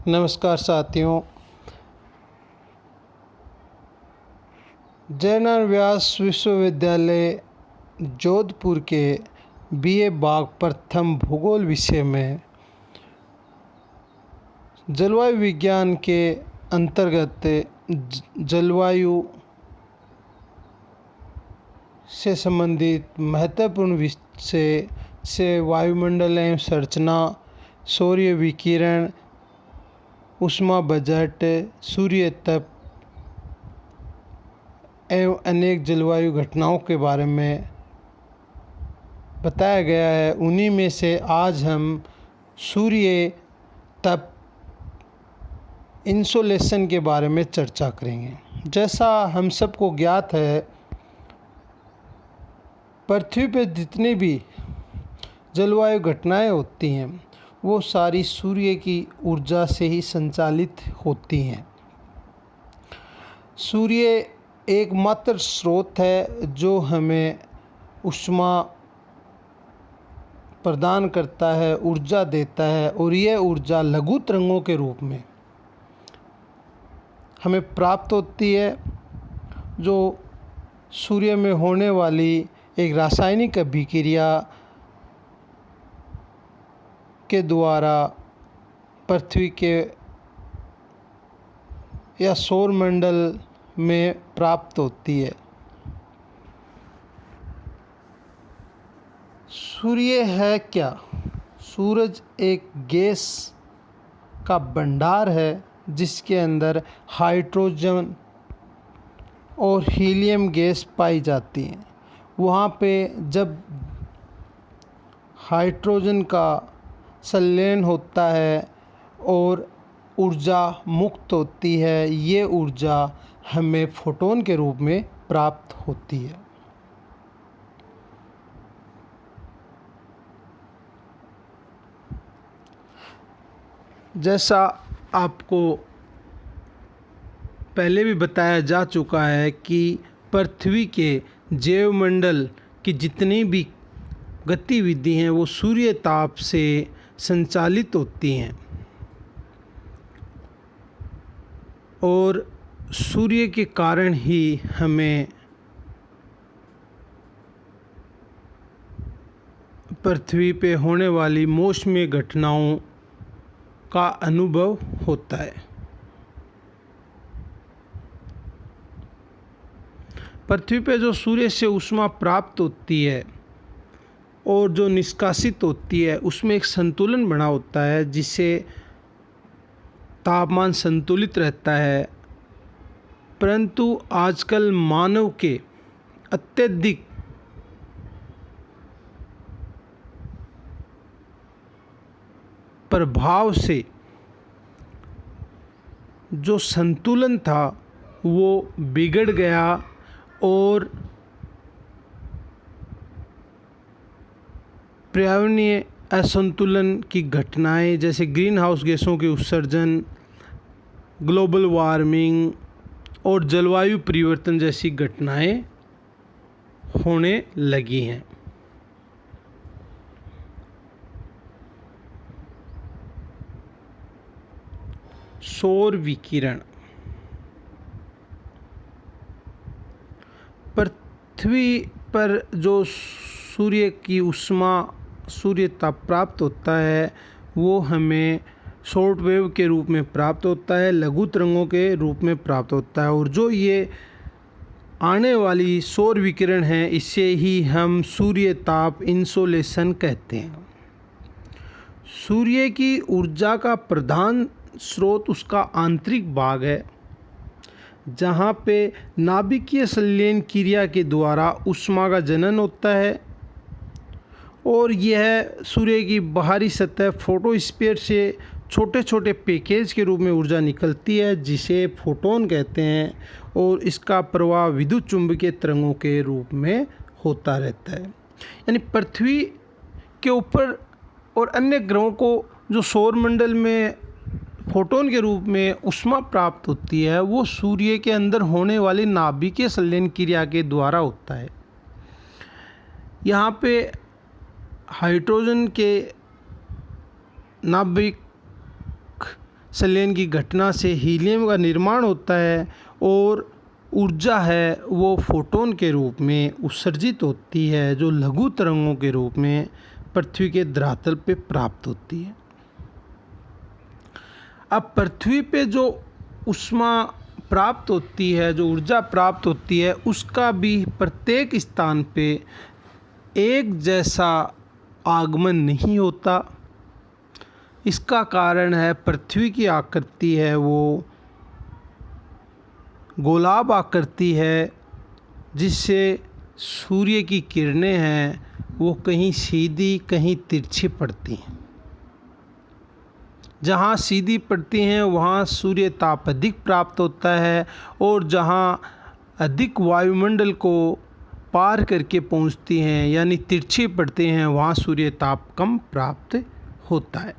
नमस्कार साथियों। जयनारायण व्यास विश्वविद्यालय जोधपुर के बीए बाग प्रथम भूगोल विषय में जलवायु विज्ञान के अंतर्गत जलवायु से संबंधित महत्वपूर्ण विषय से वायुमंडल एवं संरचना, सौर्य विकिरण, ऊष्मा बजट, सूर्य तप एवं अनेक जलवायु घटनाओं के बारे में बताया गया है। उन्हीं में से आज हम सूर्य तप इंसोलेशन के बारे में चर्चा करेंगे। जैसा हम सबको ज्ञात है, पृथ्वी पर जितनी भी जलवायु घटनाएं होती हैं वो सारी सूर्य की ऊर्जा से ही संचालित होती हैं। सूर्य एकमात्र स्रोत है जो हमें ऊष्मा प्रदान करता है, ऊर्जा देता है, और यह ऊर्जा लघु तरंगों के रूप में हमें प्राप्त होती है, जो सूर्य में होने वाली एक रासायनिक अभिक्रिया के द्वारा पृथ्वी के या सौरमंडल में प्राप्त होती है। सूर्य है क्या? सूरज एक गैस का भंडार है जिसके अंदर हाइड्रोजन और हीलियम गैस पाई जाती है। वहाँ पे जब हाइड्रोजन का संलयन होता है और ऊर्जा मुक्त होती है, ये ऊर्जा हमें फोटोन के रूप में प्राप्त होती है। जैसा आपको पहले भी बताया जा चुका है कि पृथ्वी के जैवमंडल की जितनी भी गतिविधि हैं वो सूर्य ताप से संचालित होती हैं, और सूर्य के कारण ही हमें पृथ्वी पे होने वाली मौसमी घटनाओं का अनुभव होता है। पृथ्वी पे जो सूर्य से ऊष्मा प्राप्त होती है और जो निष्कासित होती है उसमें एक संतुलन बना होता है, जिससे तापमान संतुलित रहता है। परंतु आजकल मानव के अत्यधिक प्रभाव से जो संतुलन था वो बिगड़ गया, और पर्यावरणीय असंतुलन की घटनाएं जैसे ग्रीन हाउस गैसों के उत्सर्जन, ग्लोबल वार्मिंग और जलवायु परिवर्तन जैसी घटनाएं होने लगी हैं। सौर विकिरण पृथ्वी पर जो सूर्य की ऊष्मा, सूर्य ताप प्राप्त होता है वो हमें शॉर्ट वेव के रूप में प्राप्त होता है, लघु तरंगों के रूप में प्राप्त होता है। और जो ये आने वाली सौर विकिरण है इसे ही हम सूर्य ताप इंसोलेशन कहते हैं। सूर्य की ऊर्जा का प्रधान स्रोत उसका आंतरिक भाग है, जहाँ पे नाभिकीय संलयन क्रिया के द्वारा ऊष्मा का जनन होता है, और यह सूर्य की बाहरी सतह फोटोस्फीयर से छोटे छोटे पैकेज के रूप में ऊर्जा निकलती है, जिसे फोटोन कहते हैं, और इसका प्रवाह विद्युत चुंबकीय तरंगों के रूप में होता रहता है। यानी पृथ्वी के ऊपर और अन्य ग्रहों को जो सौरमंडल में फोटोन के रूप में ऊष्मा प्राप्त होती है वो सूर्य के अंदर होने वाली नाभिकीय संलयन क्रिया के द्वारा होता है। यहाँ पे हाइड्रोजन के नाभिक संलयन की घटना से हीलियम का निर्माण होता है और ऊर्जा है वो फोटोन के रूप में उत्सर्जित होती है, जो लघु तरंगों के रूप में पृथ्वी के धरातल पे प्राप्त होती है। अब पृथ्वी पे जो ऊष्मा प्राप्त होती है, जो ऊर्जा प्राप्त होती है, उसका भी प्रत्येक स्थान पे एक जैसा आगमन नहीं होता। इसका कारण है पृथ्वी की आकृति है वो गोलाब आकृति है, जिससे सूर्य की किरणें हैं वो कहीं सीधी कहीं तिरछी पड़ती हैं। जहाँ सीधी पड़ती हैं वहाँ सूर्य ताप अधिक प्राप्त होता है और जहाँ अधिक वायुमंडल को पार करके पहुँचती हैं यानी तिरछी पड़ते हैं वहाँ सूर्य ताप कम प्राप्त होता है।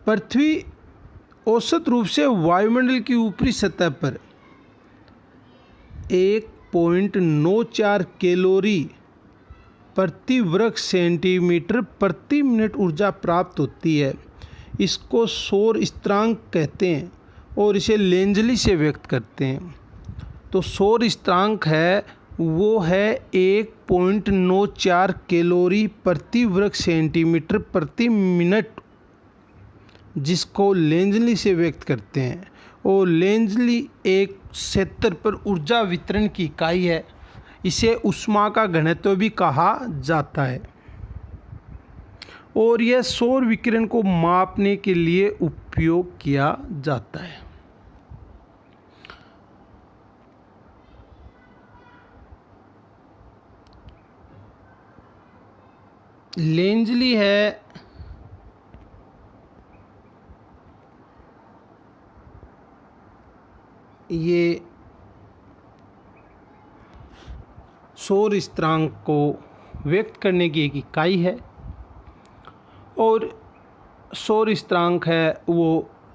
पृथ्वी औसत रूप से वायुमंडल की ऊपरी सतह पर 1.94 कैलोरी प्रति वर्ग सेंटीमीटर प्रति मिनट ऊर्जा प्राप्त होती है। इसको सौर स्थिरांक कहते हैं और इसे लेंजली से व्यक्त करते हैं। तो सौर स्थिरांक है वो है 1.94 कैलोरी प्रति वर्ग सेंटीमीटर प्रति मिनट, जिसको लेंजली से व्यक्त करते हैं। और लेंजली एक क्षेत्र पर ऊर्जा वितरण की इकाई है। इसे ऊष्मा का घनत्व भी कहा जाता है और यह सौर विकिरण को मापने के लिए उपयोग किया जाता है। लेंजली है ये सौर स्थिरांक को व्यक्त करने की एक इकाई है और सौर स्थिरांक है वो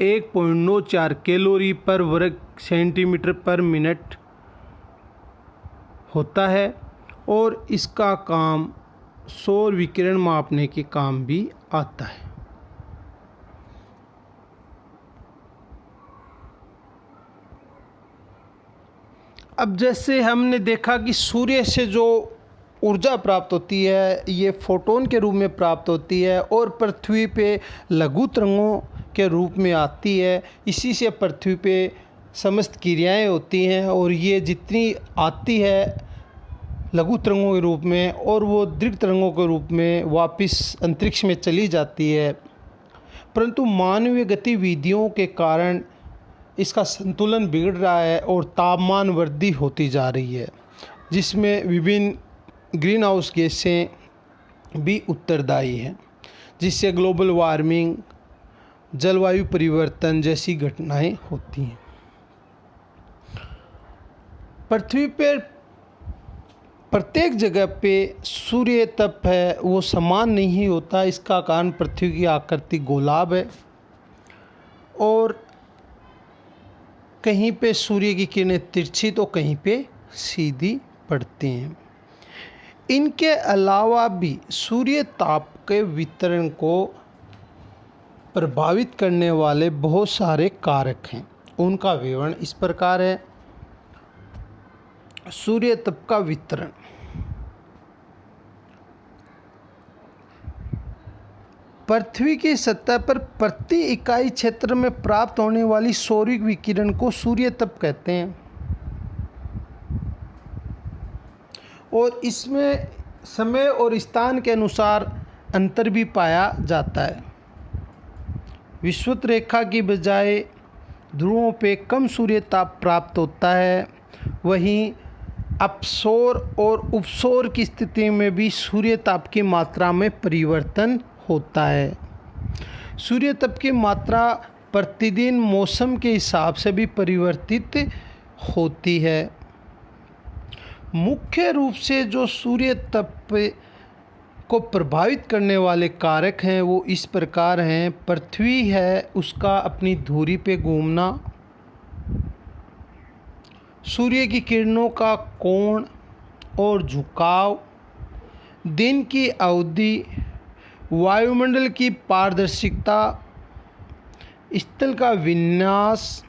1.94 कैलोरी पर वर्ग सेंटीमीटर पर मिनट होता है और इसका काम सौर विकिरण मापने के काम भी आता है। अब जैसे हमने देखा कि सूर्य से जो ऊर्जा प्राप्त होती है ये फोटोन के रूप में प्राप्त होती है और पृथ्वी पे लघु तरंगों के रूप में आती है। इसी से पृथ्वी पे समस्त क्रियाएं होती हैं और ये जितनी आती है लघु तरंगों के रूप में और वो दीर्घ तरंगों के रूप में वापस अंतरिक्ष में चली जाती है। परंतु मानवीय गतिविधियों के कारण इसका संतुलन बिगड़ रहा है और तापमान वृद्धि होती जा रही है, जिसमें विभिन्न ग्रीन हाउस गैसें भी उत्तरदायी हैं, जिससे ग्लोबल वार्मिंग, जलवायु परिवर्तन जैसी घटनाएं होती हैं। पृथ्वी पर प्रत्येक जगह पे सूर्य तप है वो समान नहीं होता। इसका कारण पृथ्वी की आकृति गोलाब है और कहीं पे सूर्य की किरणें तिरछी तो कहीं पे सीधी पड़ती हैं। इनके अलावा भी सूर्य ताप के वितरण को प्रभावित करने वाले बहुत सारे कारक हैं। उनका विवरण इस प्रकार है। सूर्य तप का वितरण पृथ्वी की सतह पर प्रति इकाई क्षेत्र में प्राप्त होने वाली सौरिक विकिरण को सूर्य तप कहते हैं और इसमें समय और स्थान के अनुसार अंतर भी पाया जाता है। विषुवत रेखा की बजाय ध्रुवों पे कम सूर्य ताप प्राप्त होता है। वहीं अपसौर और उपसौर की स्थिति में भी सूर्य ताप की मात्रा में परिवर्तन होता है। सूर्य ताप की मात्रा प्रतिदिन मौसम के हिसाब से भी परिवर्तित होती है। मुख्य रूप से जो सूर्य ताप को प्रभावित करने वाले कारक हैं वो इस प्रकार हैं। पृथ्वी है उसका अपनी धुरी पे घूमना, सूर्य की किरणों का कोण और झुकाव, दिन की अवधि, वायुमंडल की पारदर्शिता, स्थल का विन्यास,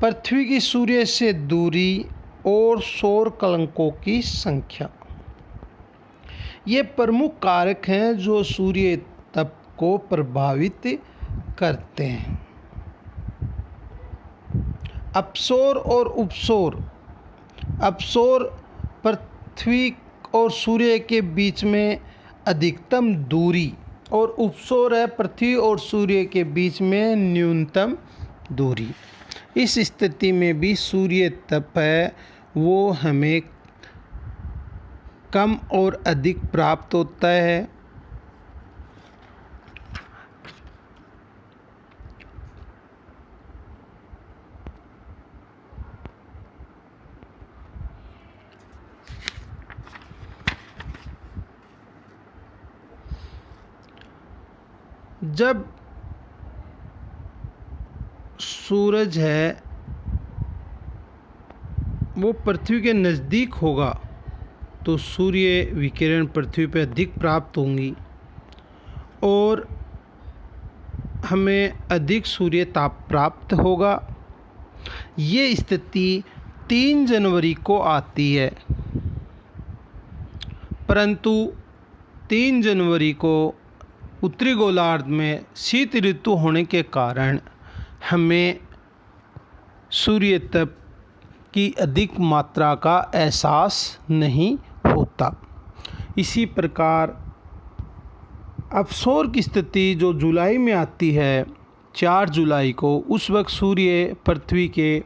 पृथ्वी की सूर्य से दूरी और सौर कलंकों की संख्या, ये प्रमुख कारक हैं जो सूर्य तप को प्रभावित करते हैं। अपसौर और उपसौर। अपसौर पृथ्वी और सूर्य के बीच में अधिकतम दूरी और उपसौर है पृथ्वी और सूर्य के बीच में न्यूनतम दूरी। इस स्थिति में भी सूर्य तप है वो हमें कम और अधिक प्राप्त होता है। जब सूरज है वो पृथ्वी के नज़दीक होगा तो सूर्य विकिरण पृथ्वी पर अधिक प्राप्त होंगी और हमें अधिक सूर्य ताप प्राप्त होगा। ये स्थिति 3 जनवरी को आती है, परंतु 3 जनवरी को उत्तरी गोलार्ध में शीत ऋतु होने के कारण हमें सूर्य तप की अधिक मात्रा का एहसास नहीं होता। इसी प्रकार अपसौर की स्थिति जो जुलाई में आती है 4 जुलाई को, उस वक्त सूर्य पृथ्वी के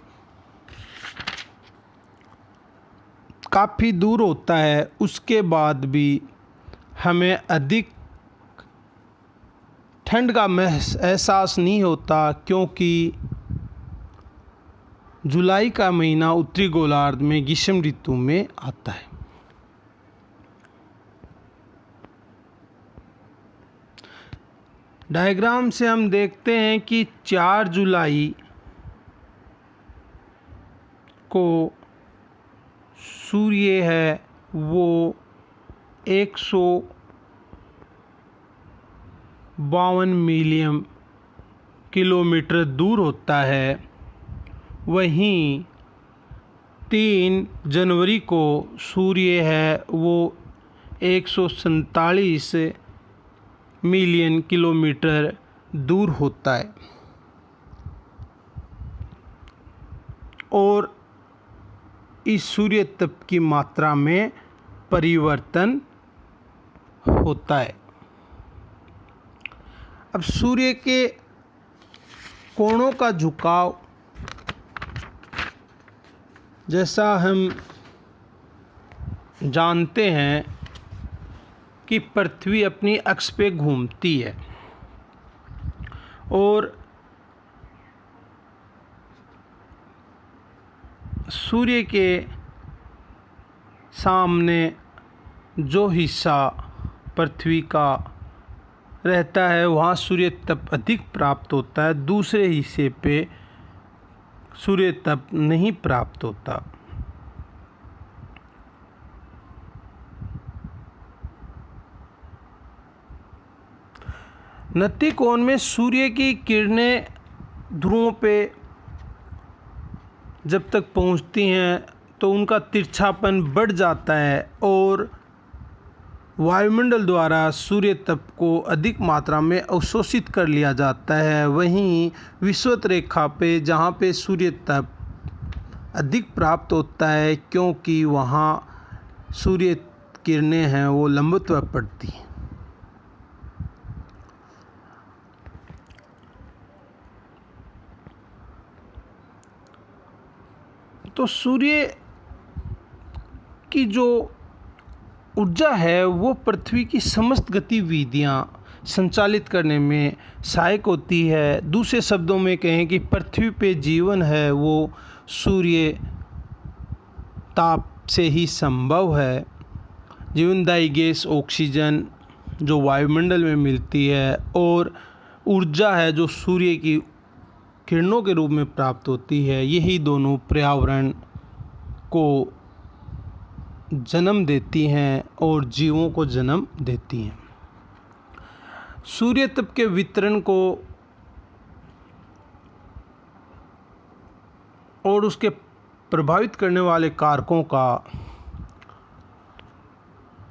काफ़ी दूर होता है, उसके बाद भी हमें अधिक ठंड का एहसास नहीं होता, क्योंकि जुलाई का महीना उत्तरी गोलार्ध में ग्रीष्म ऋतु में आता है। डायग्राम से हम देखते हैं कि 4 जुलाई को सूर्य है वो 152 मिलियन किलोमीटर दूर होता है। वहीं 3 जनवरी को सूर्य है वो 147 मिलियन किलोमीटर दूर होता है और इस सूर्य तप की मात्रा में परिवर्तन होता है। अब सूर्य के कोणों का झुकाव, जैसा हम जानते हैं कि पृथ्वी अपनी अक्ष पे घूमती है और सूर्य के सामने जो हिस्सा पृथ्वी का रहता है वहाँ सूर्य तप अधिक प्राप्त होता है, दूसरे हिस्से पे सूर्य तप नहीं प्राप्त होता। नत्ती कोण में सूर्य की किरणें ध्रुवों पे जब तक पहुंचती हैं तो उनका तिरछापन बढ़ जाता है और वायुमंडल द्वारा सूर्य तप को अधिक मात्रा में अवशोषित कर लिया जाता है। वहीं विषुवत रेखा पे जहाँ पे सूर्य तप अधिक प्राप्त होता है, क्योंकि वहाँ सूर्य किरणें हैं वो लंबवत पड़ती हैं। तो सूर्य की जो ऊर्जा है वो पृथ्वी की समस्त गतिविधियाँ संचालित करने में सहायक होती है। दूसरे शब्दों में कहें कि पृथ्वी पे जीवन है वो सूर्य ताप से ही संभव है। जीवनदायी गैस ऑक्सीजन जो वायुमंडल में मिलती है और ऊर्जा है जो सूर्य की किरणों के रूप में प्राप्त होती है, यही दोनों पर्यावरण को जन्म देती हैं और जीवों को जन्म देती हैं। सूर्य तप के वितरण को और उसके प्रभावित करने वाले कारकों का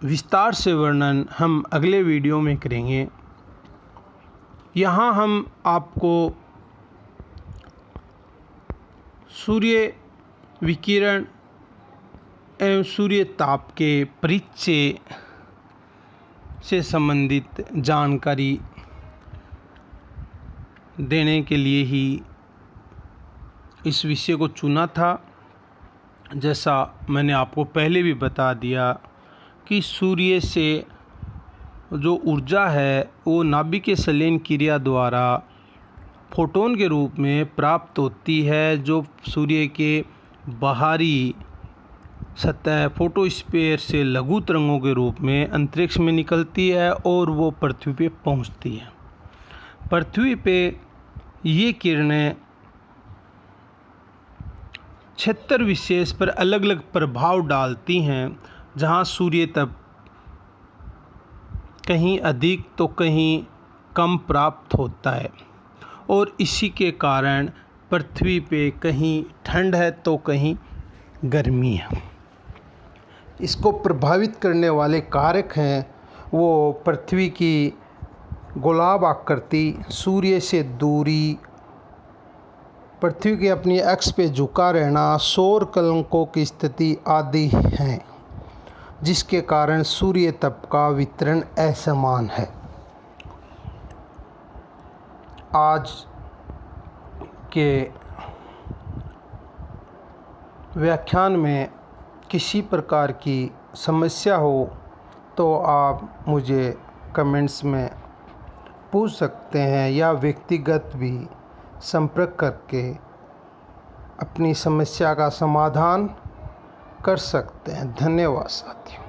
विस्तार से वर्णन हम अगले वीडियो में करेंगे। यहाँ हम आपको सूर्य विकिरण एवं सूर्य ताप के परिचय से संबंधित जानकारी देने के लिए ही इस विषय को चुना था। जैसा मैंने आपको पहले भी बता दिया कि सूर्य से जो ऊर्जा है वो नाभिकीय संलयन क्रिया द्वारा फोटोन के रूप में प्राप्त होती है, जो सूर्य के बाहरी सतह फोटोस्फीयर से लघु तरंगों के रूप में अंतरिक्ष में निकलती है और वो पृथ्वी पे पहुंचती है। पृथ्वी पे ये किरणें क्षेत्र विशेष पर अलग अलग प्रभाव डालती हैं, जहां सूर्य तप कहीं अधिक तो कहीं कम प्राप्त होता है और इसी के कारण पृथ्वी पे कहीं ठंड है तो कहीं गर्मी है। इसको प्रभावित करने वाले कारक हैं वो पृथ्वी की गोलाभ आकृति, सूर्य से दूरी, पृथ्वी के अपनी अक्ष पे झुका रहना, सौर कलंकों की स्थिति आदि हैं, जिसके कारण सूर्य तप का वितरण असमान है। आज के व्याख्यान में किसी प्रकार की समस्या हो तो आप मुझे कमेंट्स में पूछ सकते हैं या व्यक्तिगत भी संपर्क करके अपनी समस्या का समाधान कर सकते हैं। धन्यवाद साथियों।